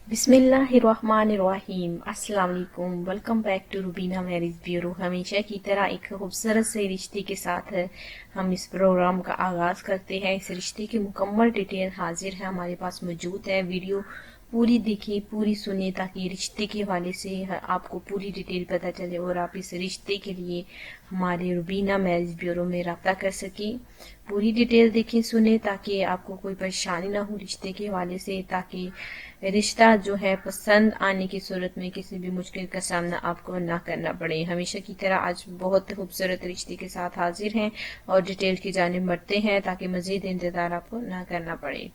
बिस्मिल्लाहिर्रहमानिर्रहीम। अस्सलाम वालेकुम। Welcome back to Rubina marriage bureau. हमेशा की तरह एक खूबसूरत से रिश्ते के साथ हम इस प्रोग्राम का आगाज़ करते हैं। इस रिश्ते की मुकम्मल डिटेल हाजिर है, हमारे पास मौजूद है। वीडियो पूरी देखिए, पूरी सुनिए, ताकि रिश्ते के हवाले से आपको पूरी डिटेल पता चले और आप इस रिश्ते के लिए हमारे रुबीना मैरिज ब्यूरो में रब्ता कर सकें। पूरी डिटेल देखें, सुने, ताकि आपको कोई परेशानी ना हो रिश्ते के हवाले से, ताकि रिश्ता जो है पसंद आने की सूरत में किसी भी मुश्किल का सामना आपको ना करना पड़े। हमेशा की तरह आज बहुत खूबसूरत रिश्ते के साथ हाजिर हैं और डिटेल की जानिब बढ़ते हैं, ताकि मज़ीद इंतज़ार आपको ना करना पड़े।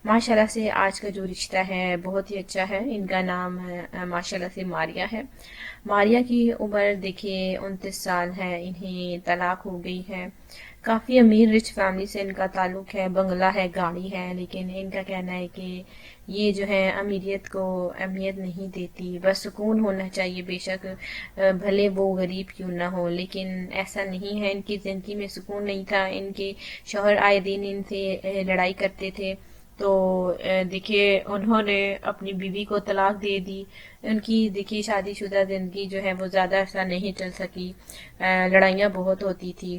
माशाल्लाह से आज का जो रिश्ता है बहुत ही अच्छा है। इनका नाम है माशाल्लाह से मारिया है। मारिया की उम्र देखिए 29 साल है। इन्हें तलाक हो गई है। काफ़ी अमीर रिच फैमिली से इनका ताल्लुक है, बंगला है, गाड़ी है, लेकिन इनका कहना है कि ये जो है अमीरियत को अहमियत नहीं देती, बस सुकून होना चाहिए। बेशक भले वो गरीब क्यों ना हो, लेकिन ऐसा नहीं है। इनकी ज़िंदगी में सुकून नहीं था। इनके शौहर आए दिन इनसे लड़ाई करते थे, तो देखिए उन्होंने अपनी बीवी को तलाक दे दी। उनकी देखिए शादीशुदा ज़िंदगी जो है वो ज़्यादा अर्सा नहीं चल सकी। लड़ाइयाँ बहुत होती थी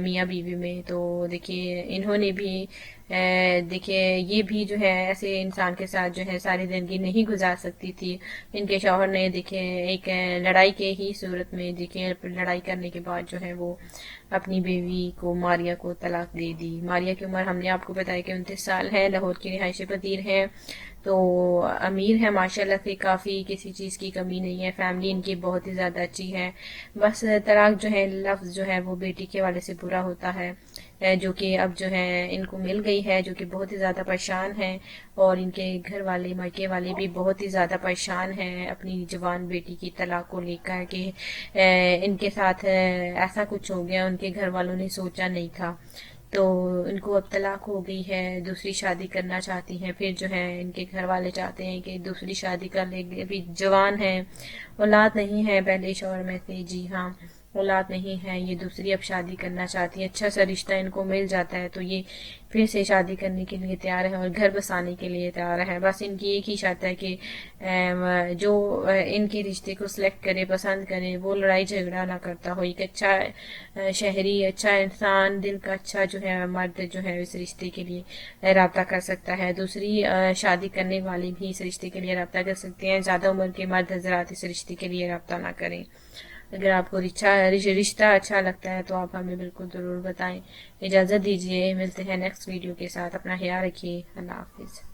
मियाँ बीवी में। तो देखिए इन्होंने भी देखिए ये भी जो है ऐसे इंसान के साथ जो है सारी ज़िंदगी नहीं गुजार सकती थी। इनके शौहर ने देखिए एक लड़ाई के ही सूरत में देखिए लड़ाई करने के बाद जो है वो अपनी बीवी को मारिया को तलाक दे दी। मारिया की उम्र हमने आपको बताया कि 29 साल है। लाहौर की रिहाइश पजीर है, तो अमीर है माशाल्लाह से। काफ़ी किसी चीज़ की कमी नहीं है। फैमिली इनकी बहुत ही ज़्यादा अच्छी है। बस तलाक जो है लफ्ज़ जो है वो बेटी के वाले से बुरा होता है, जो कि अब जो है इनको मिल गई है, जो कि बहुत ही ज़्यादा परेशान है। और इनके घर वाले मायके वाले भी बहुत ही ज़्यादा परेशान हैं अपनी जवान बेटी की तलाक को लेकर कि इनके साथ ऐसा कुछ हो गया, उनके घर वालों ने सोचा नहीं था। तो इनको अब तलाक हो गई है, दूसरी शादी करना चाहती हैं। फिर जो है इनके घर वाले चाहते हैं कि दूसरी शादी कर ले। अभी जवान है, औलाद नहीं है पहले शौहर में से। जी हाँ, औलाद नहीं है, ये दूसरी अब शादी करना चाहती है। अच्छा सा रिश्ता इनको मिल जाता है तो ये फिर से शादी करने के लिए तैयार है और घर बसाने के लिए तैयार है। बस इनकी एक ही शर्त है कि जो इनके रिश्ते को सिलेक्ट करे, पसंद करे, वो लड़ाई झगड़ा ना करता हो। एक अच्छा शहरी, अच्छा इंसान, दिल का अच्छा जो है मर्द जो है इस रिश्ते के लिए रब्ता कर सकता है। दूसरी शादी करने वाले भी इस रिश्ते के लिए रब्ता कर सकते हैं। ज़्यादा उम्र के मर्द हजरात इस रिश्ते के लिए रब्ता ना करें। अगर आपको रिश्ता अच्छा लगता है तो आप हमें बिल्कुल ज़रूर बताएं। इजाज़त दीजिए, मिलते हैं नेक्स्ट वीडियो के साथ। अपना ख्याल रखिए। अल्लाह हाफिज़।